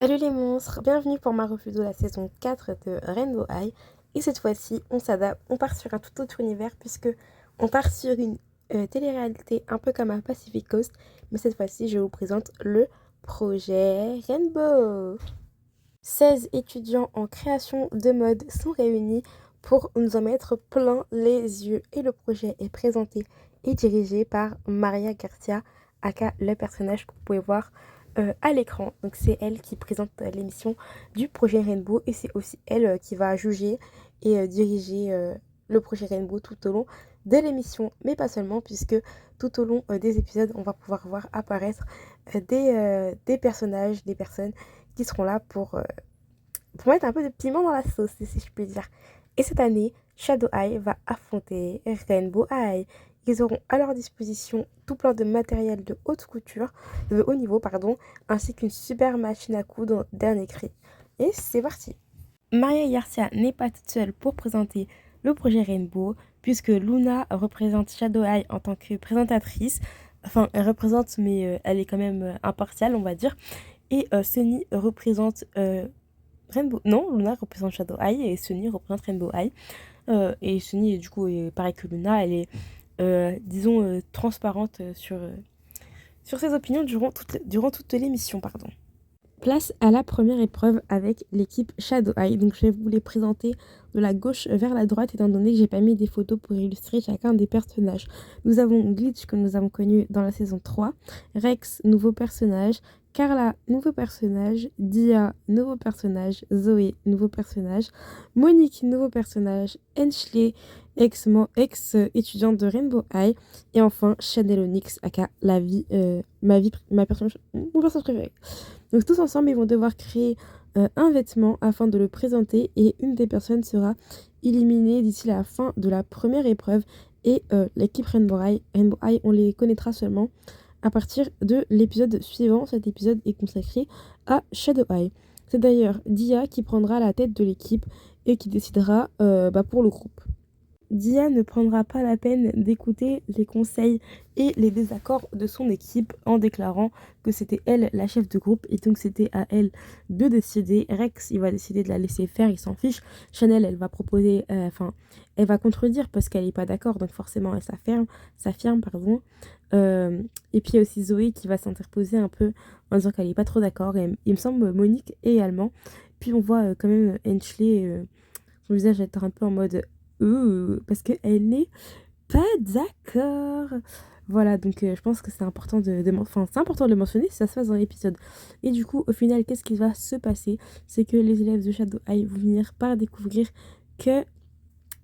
Salut les monstres, bienvenue pour ma revue de la saison 4 de Rainbow High. Et cette fois-ci, on s'adapte, on part sur un tout autre univers puisque on part sur une télé-réalité un peu comme un Pacific Coast. Mais cette fois-ci, je vous présente le projet Rainbow. 16 étudiants en création de mode sont réunis pour nous en mettre plein les yeux. Et le projet est présenté et dirigé par Maria Garcia, aka le personnage que vous pouvez voir à l'écran. Donc c'est elle qui présente l'émission du projet Rainbow et c'est aussi elle qui va juger et diriger le projet Rainbow tout au long de l'émission, mais pas seulement, puisque tout au long des épisodes, on va pouvoir voir apparaître des personnages, des personnes qui seront là pour mettre un peu de piment dans la sauce, si je puis dire. Et cette année, Shadow Eye va affronter Rainbow Eye. Ils auront à leur disposition tout plein de matériel de haute couture, de haut niveau, pardon, ainsi qu'une super machine à coudre dernier cri. Et c'est parti. Maria Garcia n'est pas toute seule pour présenter le projet Rainbow, puisque Luna représente Shadow Eye en tant que présentatrice. Enfin, elle représente, mais elle est quand même impartiale, on va dire. Et Sunny représente Rainbow. Non, Luna représente Shadow Eye et Sunny représente Rainbow Eye. Et Sunny, du coup, est pareil que Luna, elle est, disons, transparente sur ses opinions durant toute l'émission, pardon. Place à la première épreuve avec l'équipe Shadow Eye. Donc je vais vous les présenter de la gauche vers la droite étant donné que j'ai pas mis des photos pour illustrer chacun des personnages. Nous avons Glitch que nous avons connu dans la saison 3, Rex, nouveau personnage, Carla, nouveau personnage, Dia, nouveau personnage, Zoé, nouveau personnage, Monique, nouveau personnage, Enschley, ex-étudiante de Rainbow High, et enfin Chanel Onyx, aka mon personnage préféré. Donc tous ensemble, ils vont devoir créer un vêtement afin de le présenter et une des personnes sera éliminée d'ici la fin de la première épreuve et l'équipe Rainbow High, on les connaîtra seulement à partir de l'épisode suivant. Cet épisode est consacré à Shadow Eye. C'est d'ailleurs Dia qui prendra la tête de l'équipe et qui décidera pour le groupe. Dia ne prendra pas la peine d'écouter les conseils et les désaccords de son équipe en déclarant que c'était elle la chef de groupe et donc c'était à elle de décider. Rex, il va décider de la laisser faire, il s'en fiche. Chanel, elle va proposer, elle va contredire parce qu'elle n'est pas d'accord, donc forcément elle s'affirme, pardon. Et puis il y a aussi Zoé qui va s'interposer un peu en disant qu'elle n'est pas trop d'accord. Et il me semble Monique également. Puis on voit quand même Enschley, son visage être un peu en mode parce qu'elle n'est pas d'accord. Voilà, donc je pense que c'est important c'est important de le mentionner si ça se passe dans l'épisode. Et du coup, au final, qu'est-ce qui va se passer? C'est que les élèves de Shadow Eye vont finir par découvrir que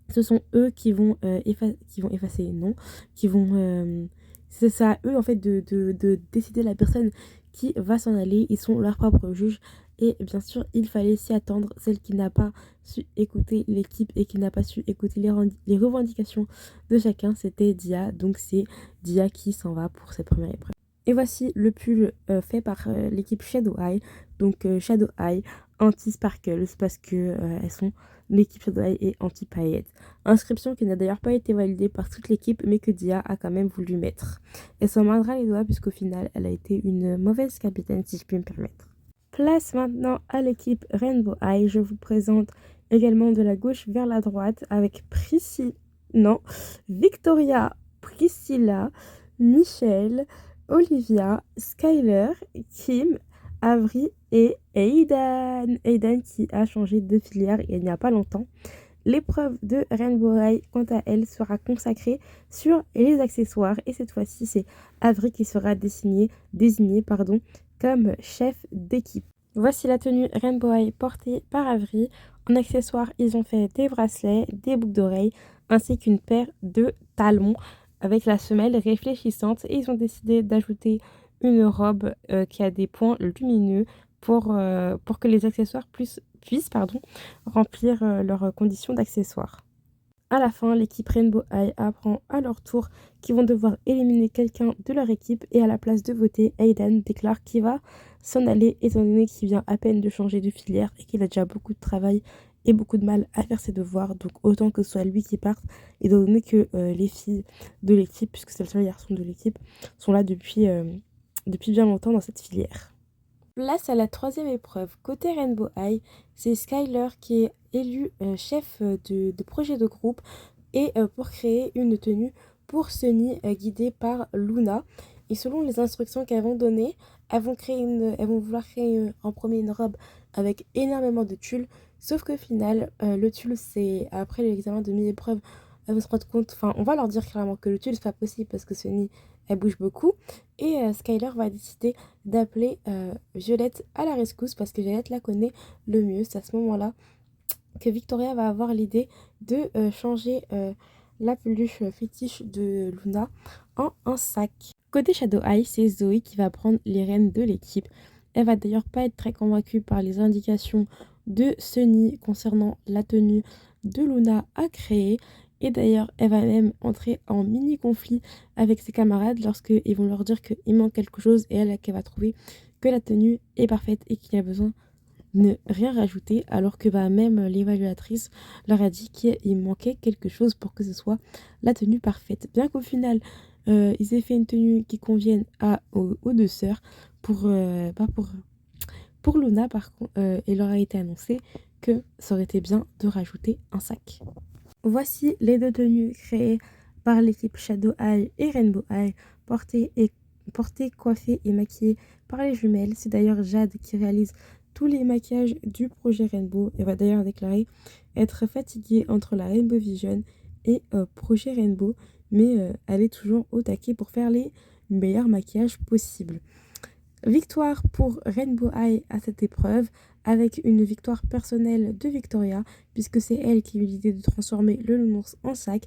ce sont eux qui vont, effacer, non, qui vont... c'est à eux, en fait, de décider la personne qui va s'en aller. Ils sont leurs propres juges. Et bien sûr, il fallait s'y attendre. Celle qui n'a pas su écouter l'équipe et qui n'a pas su écouter les revendications de chacun, c'était Dia. Donc c'est Dia qui s'en va pour cette première épreuve. Et voici le pull fait par l'équipe Shadow Eye. Donc Shadow Eye anti-sparkles parce que elles sont l'équipe Shadow Eye et anti-paillettes. Inscription qui n'a d'ailleurs pas été validée par toute l'équipe mais que Dia a quand même voulu mettre. Elle s'en mordra les doigts puisqu'au final elle a été une mauvaise capitaine si je puis me permettre. Place maintenant à l'équipe Rainbow High. Je vous présente également de la gauche vers la droite avec Victoria, Priscilla, Michelle, Olivia, Skyler, Kim, Avery et Aidan. Aidan qui a changé de filière il n'y a pas longtemps. L'épreuve de Rainbow High, quant à elle, sera consacrée sur les accessoires. Et cette fois-ci, c'est Avery qui sera désigné comme chef d'équipe. Voici la tenue Rainbow High portée par Avery. En accessoires, ils ont fait des bracelets, des boucles d'oreilles, ainsi qu'une paire de talons avec la semelle réfléchissante. Et ils ont décidé d'ajouter une robe qui a des points lumineux pour que les accessoires puissent remplir leurs conditions d'accessoires. À la fin, l'équipe Rainbow High apprend à leur tour qu'ils vont devoir éliminer quelqu'un de leur équipe et à la place de voter, Aidan déclare qu'il va s'en aller étant donné qu'il vient à peine de changer de filière et qu'il a déjà beaucoup de travail et beaucoup de mal à faire ses devoirs. Donc autant que ce soit lui qui parte étant donné que les filles de l'équipe, puisque c'est le seul garçon de l'équipe, sont là depuis bien longtemps dans cette filière. Place à la troisième épreuve. Côté Rainbow High, c'est Skyler qui est élu chef de projet de groupe et pour créer une tenue pour Sunny guidée par Luna. Et selon les instructions qu'elles vont donner, elles vont vouloir créer en premier une robe avec énormément de tulle. Sauf qu'au final, le tulle, c'est après l'examen de mi-épreuve, elles vont se rendre compte, enfin, on va leur dire clairement que le tulle, c'est pas possible parce que Sunny, elle bouge beaucoup. Et Skyler va décider d'appeler Violette à la rescousse parce que Violette la connaît le mieux. C'est à ce moment-là que Victoria va avoir l'idée de changer la peluche fétiche de Luna en un sac. Côté Shadow Eye, c'est Zoé qui va prendre les rênes de l'équipe. Elle va d'ailleurs pas être très convaincue par les indications de Sunny concernant la tenue de Luna à créer. Et d'ailleurs, elle va même entrer en mini conflit avec ses camarades lorsqu'ils vont leur dire qu'il manque quelque chose et elle qu'elle va trouver que la tenue est parfaite et qu'il y a besoin ne rien rajouter, alors que même l'évaluatrice leur a dit qu'il manquait quelque chose pour que ce soit la tenue parfaite. Bien qu'au final, ils aient fait une tenue qui convienne aux deux sœurs, pour Luna, par contre, il leur a été annoncé que ça aurait été bien de rajouter un sac. Voici les deux tenues créées par l'équipe Shadow Eye et Rainbow Eye, portées, coiffées et maquillées par les jumelles. C'est d'ailleurs Jade qui réalise tous les maquillages du projet Rainbow et va d'ailleurs déclarer être fatiguée entre la Rainbow Vision et projet Rainbow, mais elle est toujours au taquet pour faire les meilleurs maquillages possibles. Victoire pour Rainbow High à cette épreuve, avec une victoire personnelle de Victoria, puisque c'est elle qui a eu l'idée de transformer le nounours en sac,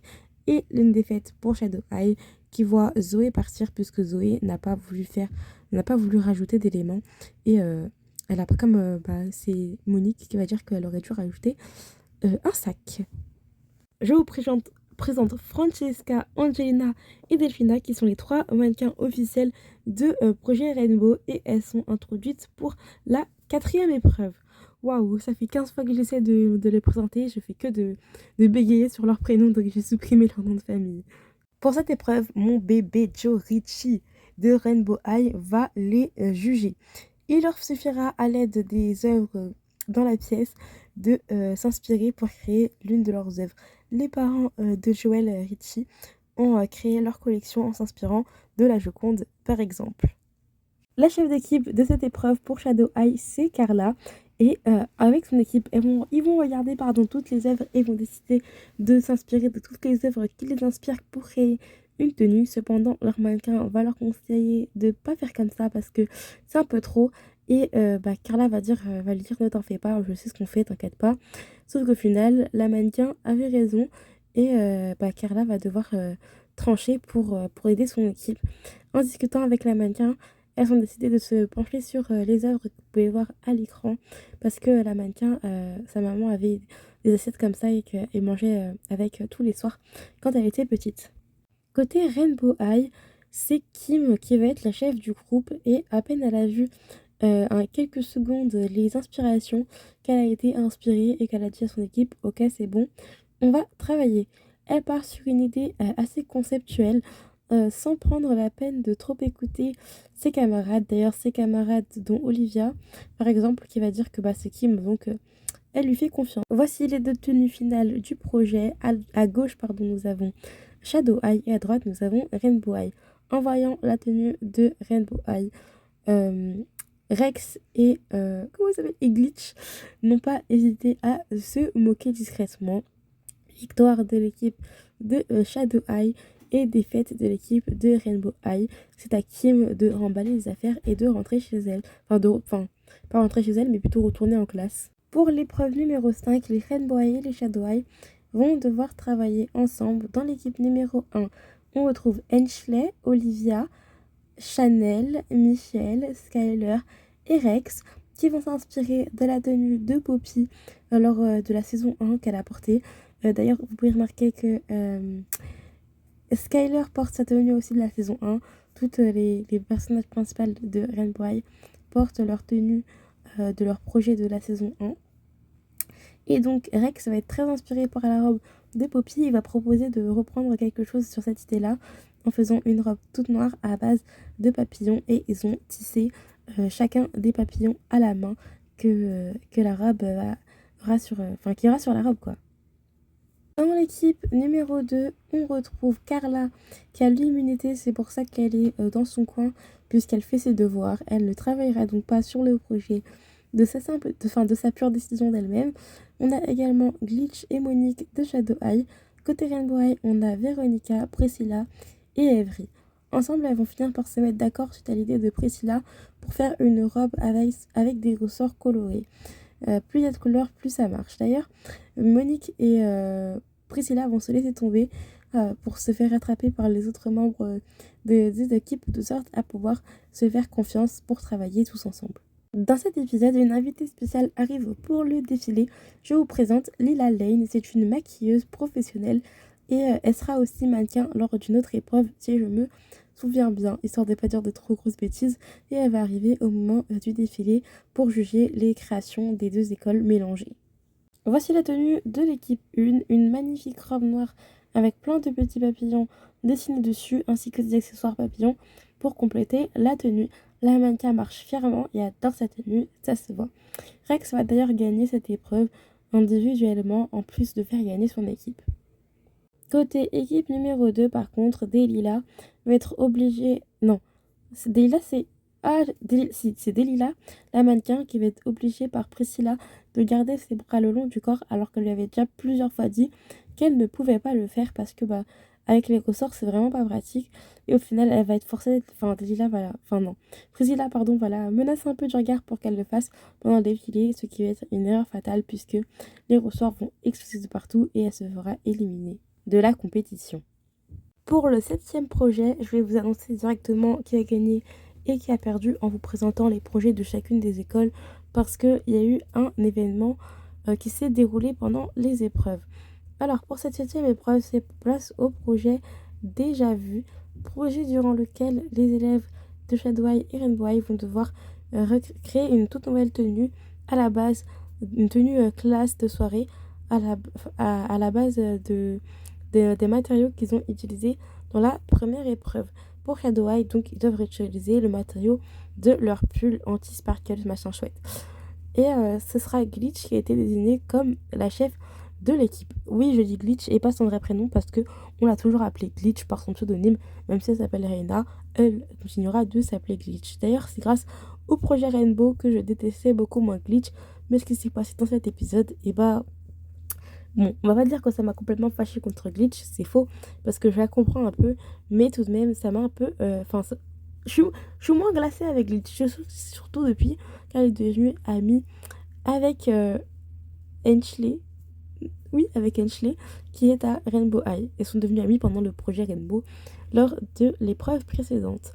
et une défaite pour Shadow High, qui voit Zoé partir, puisque Zoé n'a pas voulu rajouter d'éléments, et elle a pas c'est Monique qui va dire qu'elle aurait dû rajouter un sac. Je vous présente Francesca, Angelina et Delphina qui sont les 3 mannequins officiels de Projet Rainbow et elles sont introduites pour la 4e épreuve. Waouh, ça fait 15 fois que j'essaie de les présenter, je fais que de bégayer sur leur prénom donc j'ai supprimé leur nom de famille. Pour cette épreuve, mon bébé Joe Ritchie de Rainbow High va les juger. Il leur suffira à l'aide des œuvres dans la pièce de s'inspirer pour créer l'une de leurs œuvres. Les parents de Joel Ritchie ont créé leur collection en s'inspirant de la Joconde par exemple. La chef d'équipe de cette épreuve pour Shadow Eye, c'est Carla. Et avec son équipe, ils vont regarder toutes les œuvres et vont décider de s'inspirer de toutes les œuvres qui les inspirent pour créer une tenue. Cependant, leur mannequin va leur conseiller de ne pas faire comme ça parce que c'est un peu trop. Et Carla va lui dire ne t'en fais pas, je sais ce qu'on fait, t'inquiète pas. Sauf qu'au final, la mannequin avait raison et Carla va devoir trancher pour aider son équipe. En discutant avec la mannequin, elles ont décidé de se pencher sur les œuvres que vous pouvez voir à l'écran parce que la mannequin, sa maman avait des assiettes comme ça et qu'elle mangeait avec tous les soirs quand elle était petite. Côté Rainbow High, c'est Kim qui va être la chef du groupe et à peine elle a vu en quelques secondes les inspirations qu'elle a été inspirée et qu'elle a dit à son équipe « Ok, c'est bon, on va travailler ». Elle part sur une idée assez conceptuelle sans prendre la peine de trop écouter ses camarades. D'ailleurs, ses camarades dont Olivia, par exemple, qui va dire que c'est Kim, donc elle lui fait confiance. Voici les deux tenues finales du projet. À gauche, nous avons Shadow Eye et à droite, nous avons Rainbow Eye. En voyant la tenue de Rainbow Eye, Rex et et Glitch n'ont pas hésité à se moquer discrètement. Victoire de l'équipe de Shadow Eye et défaite de l'équipe de Rainbow Eye. C'est à Kim de remballer les affaires et de rentrer chez elle. Pas rentrer chez elle, mais plutôt retourner en classe. Pour l'épreuve numéro 5, les Rainbow Eye et les Shadow Eye vont devoir travailler ensemble. Dans l'équipe numéro 1, on retrouve Ashley, Olivia, Chanel, Michel, Skyler et Rex qui vont s'inspirer de la tenue de Poppy lors de la saison 1 qu'elle a portée. D'ailleurs, vous pouvez remarquer que Skyler porte sa tenue aussi de la saison 1. Toutes les personnages principaux de Rainbow High portent leur tenue de leur projet de la saison 1. Et donc Rex va être très inspiré par la robe de Poppy. Il va proposer de reprendre quelque chose sur cette idée-là en faisant une robe toute noire à base de papillons. Et ils ont tissé chacun des papillons à la main que la robe qui aura sur la robe, quoi. Dans l'équipe numéro 2, on retrouve Carla qui a l'immunité, c'est pour ça qu'elle est dans son coin puisqu'elle fait ses devoirs. Elle ne travaillera donc pas sur le projet de sa pure décision d'elle-même. On a également Glitch et Monique de Shadow Eye. Côté Rainbow Eye, on a Véronica, Priscilla et Evry. Ensemble, elles vont finir par se mettre d'accord suite à l'idée de Priscilla pour faire une robe avec des ressorts colorés. Plus il y a de couleurs, plus ça marche. D'ailleurs, Monique et Priscilla vont se laisser tomber pour se faire rattraper par les autres membres des équipes, de sorte à pouvoir se faire confiance pour travailler tous ensemble. Dans cet épisode, une invitée spéciale arrive pour le défilé. Je vous présente Lila Lane. C'est une maquilleuse professionnelle et elle sera aussi mannequin lors d'une autre épreuve, si je me souviens bien, histoire de ne pas dire de trop grosses bêtises. Et elle va arriver au moment du défilé pour juger les créations des deux écoles mélangées. Voici la tenue de l'équipe 1, une magnifique robe noire avec plein de petits papillons dessinés dessus, ainsi que des accessoires papillons pour compléter la tenue. La mannequin marche fièrement et adore sa tenue, ça se voit. Rex va d'ailleurs gagner cette épreuve individuellement, en plus de faire gagner son équipe. Côté équipe numéro 2, par contre, Delila va être obligée... Non, Delila, c'est... Ah, c'est Delila, la mannequin, qui va être obligée par Priscilla de garder ses bras le long du corps, alors qu'elle lui avait déjà plusieurs fois dit qu'elle ne pouvait pas le faire parce que, avec les ressorts, c'est vraiment pas pratique. Et au final, elle va être forcée... Priscilla, pardon, va la menacer un peu du regard pour qu'elle le fasse pendant le défilé, ce qui va être une erreur fatale puisque les ressorts vont exploser de partout et elle se fera éliminer de la compétition. Pour le 7e projet, je vais vous annoncer directement qui a gagné et qui a perdu en vous présentant les projets de chacune des écoles parce qu'il y a eu un événement qui s'est déroulé pendant les épreuves. Alors pour cette 7e épreuve, c'est place au projet déjà vu, projet durant lequel les élèves de Shadow Eye et Rainbow Eye vont devoir créer une toute nouvelle tenue à la base, une tenue classe de soirée à la base des matériaux qu'ils ont utilisés dans la première épreuve. Pour Shadow Eye, donc, ils doivent utiliser le matériau de leur pull anti-sparkle, machin chouette. Et ce sera Glitch qui a été désignée comme la chef de l'équipe. Oui, je dis Glitch et pas son vrai prénom parce que on l'a toujours appelé Glitch par son pseudonyme, même si elle s'appelle Reina, elle continuera de s'appeler Glitch. D'ailleurs, c'est grâce au projet Rainbow que je détestais beaucoup moins Glitch, mais ce qui s'est passé dans cet épisode, bon, on va pas dire que ça m'a complètement fâché contre Glitch, c'est faux, parce que je la comprends un peu, mais tout de même, ça m'a un peu... je suis moins glacée avec Glitch, surtout depuis qu'elle est devenue amie avec Enchley. Oui, avec Enchley, qui est à Rainbow Eye. Ils sont devenus amis pendant le projet Rainbow, lors de l'épreuve précédente.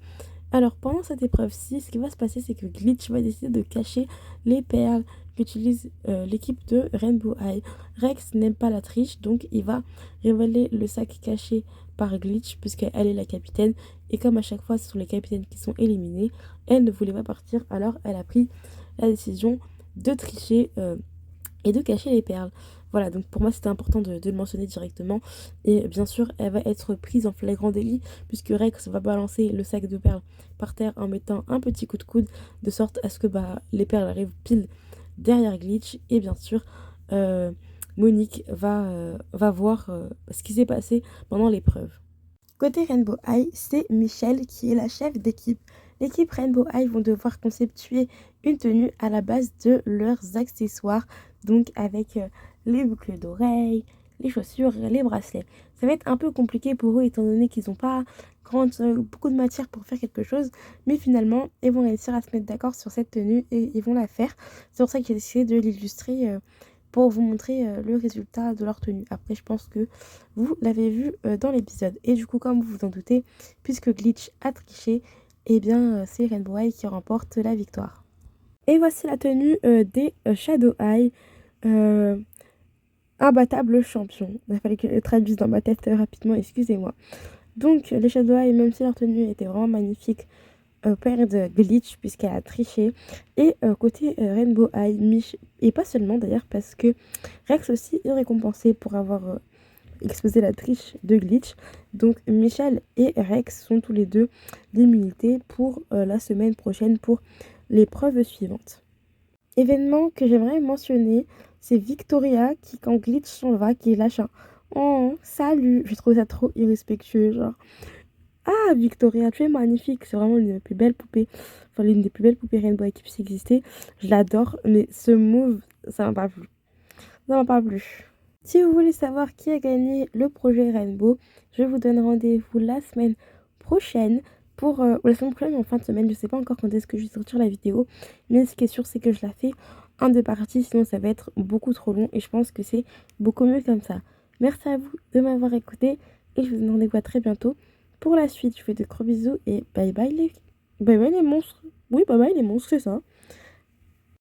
Alors, pendant cette épreuve-ci, ce qui va se passer, c'est que Glitch va décider de cacher les perles qu'utilise l'équipe de Rainbow Eye. Rex n'aime pas la triche, donc il va révéler le sac caché par Glitch, puisqu'elle est la capitaine. Et comme à chaque fois, ce sont les capitaines qui sont éliminés, elle ne voulait pas partir, alors elle a pris la décision de tricher et de cacher les perles. Voilà, donc pour moi c'était important de le mentionner directement. Et bien sûr, elle va être prise en flagrant délit puisque Rex va balancer le sac de perles par terre en mettant un petit coup de coude de sorte à ce que les perles arrivent pile derrière Glitch. Et bien sûr, Monique va voir ce qui s'est passé pendant l'épreuve. Côté Rainbow Eye, c'est Michelle qui est la chef d'équipe. L'équipe Rainbow Eye vont devoir conceptuer une tenue à la base de leurs accessoires, donc avec les boucles d'oreilles, les chaussures, les bracelets. Ça va être un peu compliqué pour eux étant donné qu'ils n'ont pas beaucoup de matière pour faire quelque chose, mais finalement ils vont réussir à se mettre d'accord sur cette tenue et ils vont la faire. C'est pour ça que j'ai décidé de l'illustrer pour vous montrer le résultat de leur tenue. Après, je pense que vous l'avez vu dans l'épisode. Et du coup, comme vous vous en doutez, puisque Glitch a triché, eh bien, c'est Rainbow Eye qui remporte la victoire. Et voici la tenue des Shadow Eye. Imbattable champion. Il fallait que je le traduise dans ma tête rapidement, excusez-moi. Donc, les Shadow Eye, même si leur tenue était vraiment magnifique, perdent Glitch puisqu'elle a triché. Et côté Rainbow Eye, et pas seulement d'ailleurs, parce que Rex aussi est récompensé pour avoir exposé la triche de Glitch. Donc Michelle et Rex sont tous les deux d'immunité pour la semaine prochaine pour l'épreuve suivante. Événement que j'aimerais mentionner, c'est Victoria qui, quand Glitch s'en va, qui lâche un «Oh, salut!» Je trouve ça trop irrespectueux, genre «Ah, Victoria, tu es magnifique!» C'est vraiment l'une des plus belles poupées, enfin l'une des plus belles poupées Rainbow qui puisse exister. Je l'adore, mais ce move, ça m'a pas plu. Ça m'a pas plu. Si vous voulez savoir qui a gagné le projet Rainbow, je vous donne rendez-vous la semaine prochaine ou la semaine prochaine en fin de semaine. Je sais pas encore quand est-ce que je vais sortir la vidéo, mais ce qui est sûr, c'est que je la fais en 2 parties, sinon ça va être beaucoup trop long et je pense que c'est beaucoup mieux comme ça. Merci à vous de m'avoir écouté et je vous donne rendez-vous à très bientôt pour la suite. Je vous fais de gros bisous et bye bye les monstres. Oui, bye bye les monstres, c'est ça.